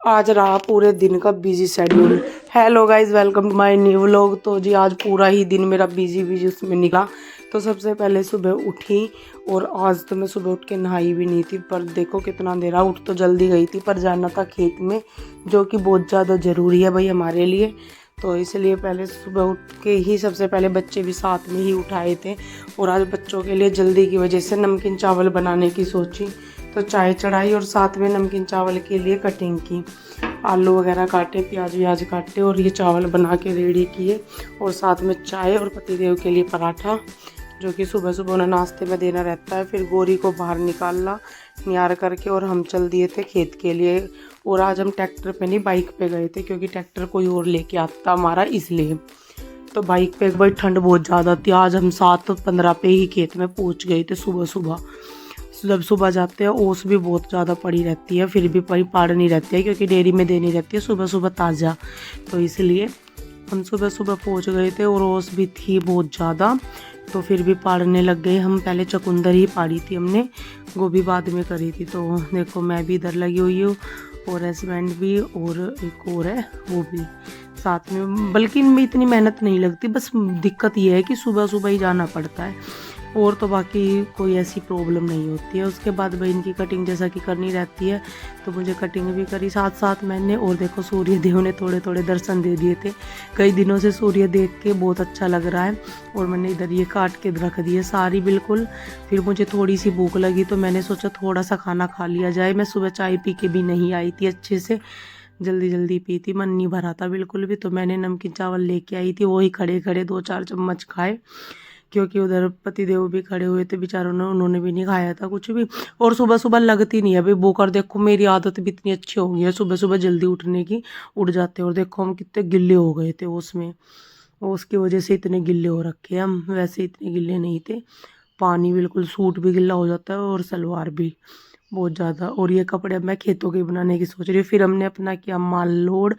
आज रहा पूरे दिन का busy schedule. Hello guys, welcome to my new vlog. तो जी आज पूरा ही दिन मेरा बिजी उसमें निकला। तो सबसे पहले सुबह उठी और आज तो मैं सुबह उठ के नहाई भी नहीं थी, पर देखो कितना अंधेरा। उठ तो जल्दी गई थी पर जाना था खेत में, जो कि बहुत ज़्यादा ज़रूरी है भाई हमारे लिए। तो इसलिए पहले सुबह उठ के ही सबसे पहले बच्चे भी साथ में ही उठाए थे। और आज बच्चों के लिए जल्दी की वजह से नमकीन चावल बनाने की सोची, तो चाय चढ़ाई और साथ में नमकीन चावल के लिए कटिंग की। आलू वगैरह काटे, प्याज व्याज काटे और ये चावल बना के रेडी किए। और साथ में चाय और पतिदेव के लिए पराठा, जो कि सुबह सुबह उन्हें नाश्ते में देना रहता है। फिर गोरी को बाहर निकालना नियार करके और हम चल दिए थे खेत के लिए। और आज हम ट्रैक्टर पे नहीं बाइक पे गए थे, क्योंकि ट्रैक्टर कोई और लेके आता हमारा, इसलिए। तो बाइक पे भाई ठंड बहुत ज़्यादा थी। आज हम 7:15 पे ही खेत में पहुंच गए थे सुबह सुबह। जब सुबह जाते हैं ओस भी बहुत ज़्यादा पड़ी रहती है, फिर भी पाड़ नहीं रहती है, क्योंकि डेयरी में देनी रहती है सुबह सुबह ताज़ा। तो इसलिए हम सुबह सुबह पहुंच गए थे और ओस भी थी बहुत ज़्यादा, तो फिर भी पाड़ने लग गए हम। पहले चकुंदर ही पाड़ी थी हमने, गोभी बाद में करी थी। तो देखो मैं भी इधर लगी हुई हूँ और हस्बैंड भी, और एक और है वो भी साथ में। बल्कि इनमें इतनी मेहनत नहीं लगती, बस दिक्कत ये है कि सुबह सुबह ही जाना पड़ता है, और तो बाकी कोई ऐसी प्रॉब्लम नहीं होती है। उसके बाद भाई इनकी कटिंग जैसा कि करनी रहती है, तो मुझे कटिंग भी करी साथ साथ मैंने। और देखो सूर्य देव ने थोड़े थोड़े दर्शन दे दिए थे। कई दिनों से सूर्य देख के बहुत अच्छा लग रहा है। और मैंने इधर ये काट के रख दिए सारी बिल्कुल। फिर मुझे थोड़ी सी भूख लगी, तो मैंने सोचा थोड़ा सा खाना खा लिया जाए। मैं सुबह चाय पी के भी नहीं आई थी अच्छे से, जल्दी जल्दी पी थी, मन नहीं भरा था बिल्कुल भी। तो मैंने नमकीन चावल लेके आई थी, वही खड़े खड़े 2-4 चम्मच खाए, क्योंकि उधर पतिदेव भी खड़े हुए थे बेचारों ने, उन्होंने भी नहीं खाया था कुछ भी। और सुबह सुबह लगती नहीं है भाई भूख। और देखो मेरी आदत भी इतनी अच्छी हो गई है सुबह सुबह जल्दी उठने की, उठ जाते हैं। और देखो हम कितने गिल्ले हो गए थे उसमें, उसकी वजह से इतने गिल्ले हो रखे हैं हम, वैसे इतने गिल्ले नहीं थे। पानी बिल्कुल, सूट भी गिल्ला हो जाता है और सलवार भी बहुत ज़्यादा। और ये कपड़े अब मैं खेतों के बनाने की सोच रही हूँ। फिर हमने अपना किया माल लोड,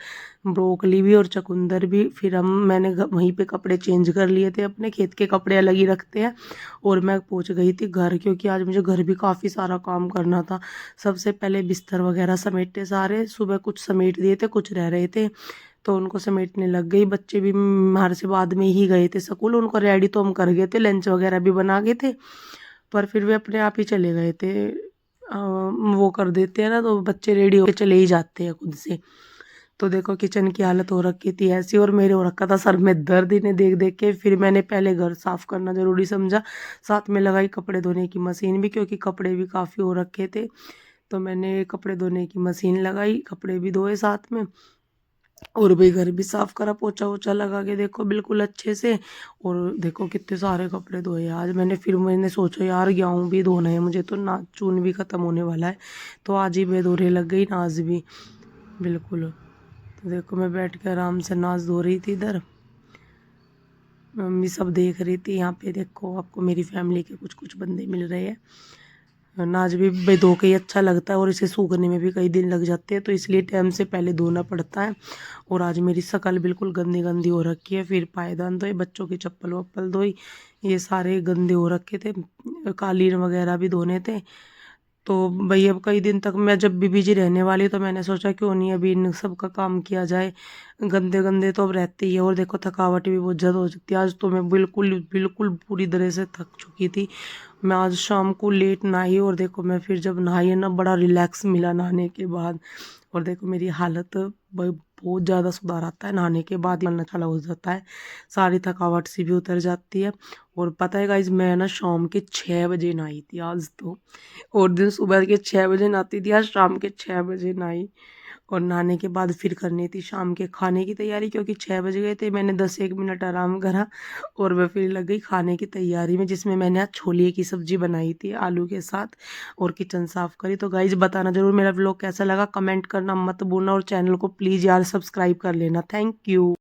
ब्रोकली भी और चकुंदर भी। फिर मैंने वहीं पे कपड़े चेंज कर लिए थे, अपने खेत के कपड़े अलग ही रखते हैं। और मैं पहुंच गई थी घर, क्योंकि आज मुझे घर भी काफ़ी सारा काम करना था। सबसे पहले बिस्तर वगैरह समेटे सारे, सुबह कुछ समेट दिए थे, कुछ रह रहे थे, तो उनको समेटने लग गई। बच्चे भी हमारे से बाद में ही गए थे स्कूल, उनको रेडी तो हम कर गए थे, लंच वगैरह भी बना गए थे, पर फिर वे अपने आप ही चले गए थे। वो कर देते हैं ना, तो बच्चे रेडी होकर चले ही जाते हैं खुद से। तो देखो किचन की हालत हो रखी थी ऐसी, और मेरे हो रखा था सर में दर्द इन्हें देख देख के। फिर मैंने पहले घर साफ करना ज़रूरी समझा, साथ में लगाई कपड़े धोने की मशीन भी, क्योंकि कपड़े भी काफ़ी हो रखे थे। तो मैंने कपड़े धोने की मशीन लगाई, कपड़े भी धोए साथ में। और भाई घर भी साफ करा, पोछा वोछा लगा के देखो बिल्कुल अच्छे से। और देखो कितने सारे कपड़े धोए आज मैंने। फिर मैंने सोचा यार गेहूँ भी धोना है मुझे, तो ना चून भी ख़त्म होने वाला है, तो आज ही बेदोरे लग गई नाज भी बिल्कुल। तो देखो मैं बैठ के आराम से नाज धो रही थी इधर, मम्मी सब देख रही थी। यहाँ पे देखो आपको मेरी फैमिली के कुछ कुछ बंदे मिल रहे हैं। नाज भी भाई धो के ही अच्छा लगता है, और इसे सूखने में भी कई दिन लग जाते हैं, तो इसलिए टाइम से पहले धोना पड़ता है। और आज मेरी शकल बिल्कुल गंदी गंदी हो रखी है। फिर पायदान धोए, बच्चों की चप्पल वप्पल धोई, ये सारे गंदे हो रखे थे। कालीन वगैरह भी धोने थे। तो भाई अब कई दिन तक मैं जब भी बिजी रहने वाली, तो मैंने सोचा क्यों नहीं अभी इन सब का काम किया जाए। गंदे गंदे तो अब रहते ही है, और देखो थकावट भी बहुत ज़्यादा हो जाती है। आज तो मैं बिल्कुल बिल्कुल पूरी तरह से थक चुकी थी। मैं आज शाम को लेट नहाई, और देखो मैं फिर जब नहाई है ना, बड़ा रिलैक्स मिला नहाने के बाद। और देखो मेरी हालत बहुत ज़्यादा सुधार आता है नहाने के बाद, मन अच्छा हो जाता है, सारी थकावट सी भी उतर जाती है। और पता है गाइज, मैं ना शाम के 6 बजे नहाई थी आज तो। और दिन सुबह के 6 बजे नहाती थी, आज शाम के 6 बजे नहाई। और नहाने के बाद फिर करनी थी शाम के खाने की तैयारी, क्योंकि 6 बज गए थे। मैंने 10-1 मिनट आराम करा और मैं फिर लग गई खाने की तैयारी में, जिसमें मैंने आज छोले की सब्जी बनाई थी आलू के साथ, और किचन साफ करी। तो गाइज बताना जरूर मेरा व्लॉग कैसा लगा, कमेंट करना मत भूलना, और चैनल को प्लीज़ यार सब्सक्राइब कर लेना। Thank you.